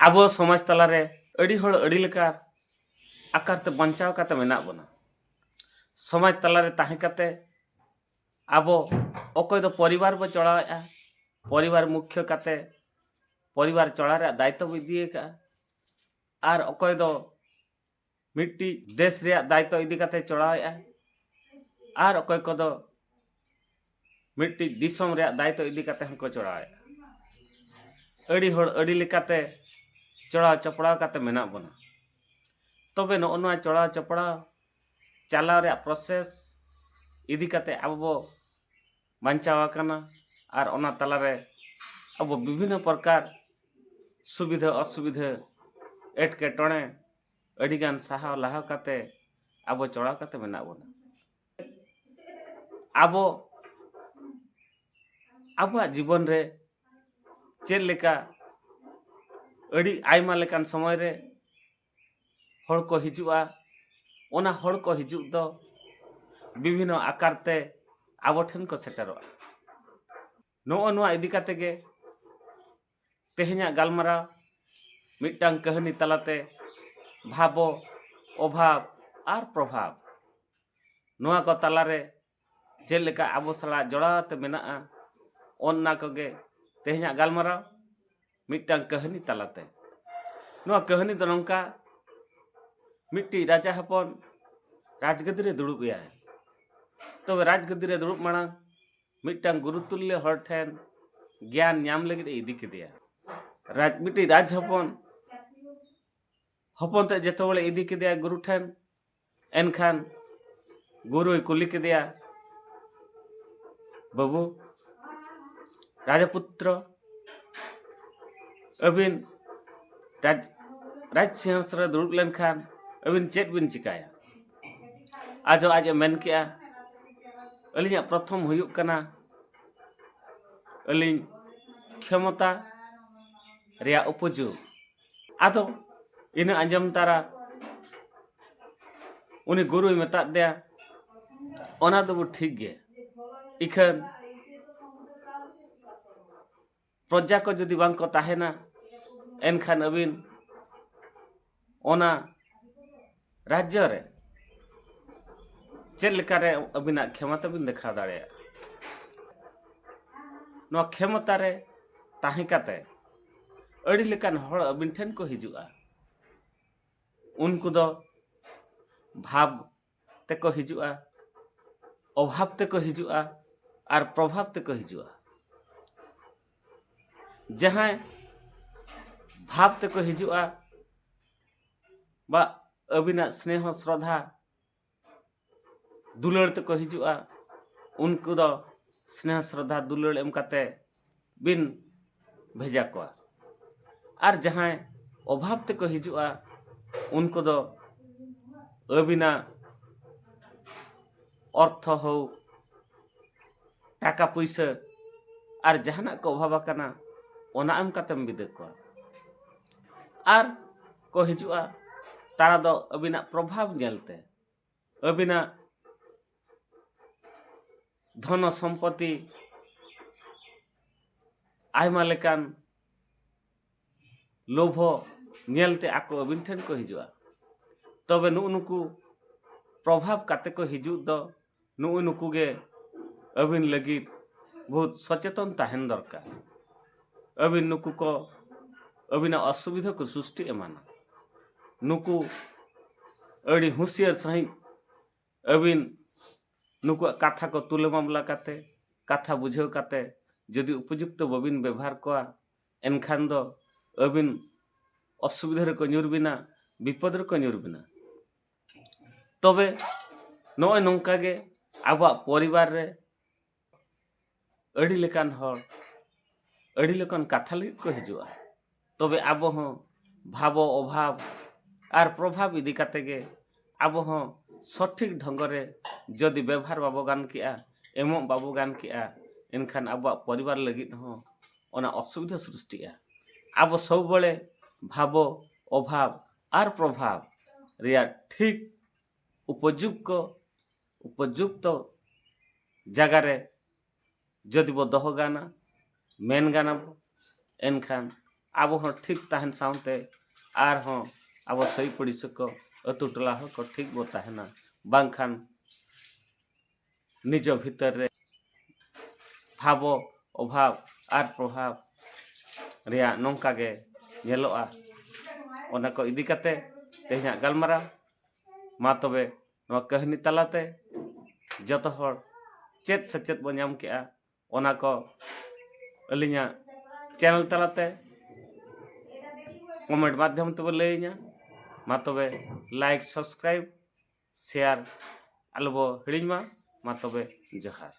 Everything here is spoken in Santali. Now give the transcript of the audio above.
ᱟᱵᱚ ᱥᱚᱢᱟᱡᱽ ᱛᱟᱞᱟᱨᱮ ᱟᱹᱰᱤ ᱦᱚᱲ ᱟᱹᱰᱤ ᱞᱮᱠᱟ ᱟᱠᱟᱨᱛᱮ ᱵᱟᱧᱪᱟᱣ ᱠᱟᱛᱮ ᱢᱮᱱᱟᱜ ᱵᱚᱱᱟ। ᱥᱚᱢᱟᱡᱽ ᱛᱟᱞᱟᱨᱮ ᱛᱟᱦᱮᱸ ᱠᱟᱛᱮ ᱟᱵᱚ ᱚᱠᱚᱭ ᱫᱚ ᱯᱚᱨᱤᱵᱟᱨ ᱵᱚ ᱪᱚᱲᱟᱣᱮᱜᱼᱟ, ᱯᱚᱨᱤᱵᱟर मुख्य ᱠᱟᱛᱮ ᱯᱚᱨᱤᱵᱟर ᱪᱚᱲᱟ ᱨᱮᱭᱟᱜ दायित्व ᱵᱚ ᱤᱫᱤ ᱟᱠᱟᱜᱼᱟ। ᱟᱨ ᱚᱠᱚᱭ ᱫᱚ ᱢᱤᱫᱴᱤᱡ देश ᱨᱮᱭᱟᱜ दायित्व ᱤᱫᱤ ᱠᱟᱛᱮ ᱪᱚᱲᱟᱣᱮᱜᱼᱟ। ᱟᱨ ᱚᱠᱚᱭ ᱠᱚᱫᱚ ᱢᱤᱫᱴᱤᱡ ᱫᱤᱥᱚᱢ ᱨᱮᱭᱟᱜ दायित्व ᱤᱫᱤ ᱠᱟᱛᱮ ᱦᱚᱸᱠᱚ ᱪᱚᱲᱟᱣᱮᱜᱼᱟ। ᱟᱹᱰᱤ ᱦᱚᱲ ᱟᱹᱰᱤ ᱞᱮᱠᱟᱛᱮ ᱪᱚᱲᱟᱣ ᱪᱚᱯᱲᱟᱣ ᱠᱟᱛᱮ ᱢᱮᱱᱟᱜ ᱵᱚᱱᱟ। ᱛᱚᱵᱮ ᱱᱚᱜᱼᱚ ᱱᱚᱣᱟ ᱪᱚᱲᱟᱣ ᱪᱚᱯᱲᱟᱣ ᱪᱟᱞᱟᱣ ᱨᱮᱭᱟᱜ ᱯᱨᱚᱥᱮᱥ इदी काते आबो बांचाव आकाना और ओना तलारे अब विभिन्न प्रकार सुविधा असुविधा एटकेटणे अडिगान साहाव लाहाव काते आबो चढ़ाव काते मेना बोना आबो आबो जीवन रे चेल लेका अड़ी आयमा लेकान समय रे हड़ को हिजुआ ओना हड़ को हिजुग दो विभिन्न आकारते आबो ठेन को सेटरोआ नोआ नोआ इदी काते गे तेहेन्या गालमारा मिट्टांग कहानी तलाते भाबो अभाव और प्रभाव नोआ को तलारे चेल लेका आबो सला जोड़ाते मेनाआ ओन्ना कोगे तेहेन्या गालमारा मिट्टांग कहानी तलाते नोआ कहानी दो नोंका मिट्टी राजा हपन राजगद्दी रे दुड़ुब गया है तो राजगद्दी रे दुड़ुब माड़ा मिट्टांग गुरुतुल्य हर ठेन ज्ञान ᱧᱟᱢ लगित इदी केदिया राज मिट्टी राज हपन हपन ते जेतो बळे इदी केदिया गुरु ठेन एनखान गुरु कुली केदिया बाबू राजपुत्र अबिन राज सिंहासन रे दुड़ुब लेनखान अबिन चेत बिन चिकाया आज आज मेन किया अलिया प्रथम हुयुक कना अलिन क्षमता रिया उपयोग आदो इन अंजम तारा उनी गुरु मेता दे ओना दो ठीक गे इखन प्रजा को जदि बांग को ताहेना एनखान अबिन ओना राज्य रे चेल लेकारे अबिना क्षमता बिन देखा दाड़े नो क्षमता रे ताहे काते अड़ी लेकान हड़ अबिन ठेन को हिजुआ उनको दो भाव ते को हिजुआ अभाव ते को हिजुआ और प्रभाव ते को हिजुआ जहां भाव ते को हिजुआ बा अबिना स्नेह श्रद्धा दुलड़ ते को हिजुआ उनको दो स्नेह श्रद्धा दुलड़ एम काते बिन भेजा को और जहां अभाव ते को हिजुआ उनको दो अबिना अर्थ हो टाका पैसा और जहाना को अभाव काना ओना एम कातेम बिदे को और को हिजुआ तारा दो अबिना प्रभाव नेलते अबिना धन सम्पत्ति आयमा लेकान लोभ नेलते आको अबिन ठेन को हिजुआ तबे नुनुकु प्रभाव काते को हिजु दो नुनुकु गे अबिन लगी बहुत सचेतन ताहेन दरकार अबिन नुकु को अबिना असुविधा को सृष्टि एमाना नुकु अड़ी होशियार सही अबिन नुकु कथा को तुले मामला काते कथा बुझेव काते यदि उपयुक्त बबिन व्यवहार को एनखान दो अबिन असुविधा रे को ᱧᱩᱨबिना विपद रे को ᱧᱩᱨबिना तबे नोय नोंका गे आबा परिवार रे अड़ी लेकान हर अड़ी लेकान कथा लगी को हिजुआ तबे आबो हो भावो अभाव और प्रभाव इदी काते गे आबो हो सठिक ढंग रे जदि व्यवहार बाबो गान किया एमो बाबो गान किया एनखान आबा परिवार लगी हो ओना असुविधा सृष्टिया आबो सब बळे भावो अभाव और प्रभाव रिया ठीक उपयुक्त जगह रे जदि बो दह गाना मेन गाना एनखान ᱟᱵᱚ ᱦᱚᱸ ᱴᱷᱤᱠ ᱛᱟᱦᱮᱱ ᱥᱟᱶᱛᱮ ᱟᱨᱦᱚᱸ ᱟᱵᱚ ᱥᱟᱹᱭ ᱯᱩᱲᱤᱥᱤ ᱠᱚ ᱟᱹᱛᱩ ᱴᱚᱞᱟ ᱦᱚᱲ ᱠᱚ ᱴᱷᱤᱠ ᱵᱚ ᱛᱟᱦᱮᱱᱟ, ᱵᱟᱝᱠᱷᱟᱱ निज भीतर रे भाव अभाव और प्रभाव रिया नौका गे नेलोआ ओना को इदी कते तेहना गलमाराव मा तबे नवा कहानी तलाते जतो हर चेत सचेत बो नाम केआ ओना को अलिया चैनल तलाते कमेंट माध्यम तबे लैया मा तबे लाइक सब्सक्राइब शेयर आलबो हिड़िमा मा तबे जोहार।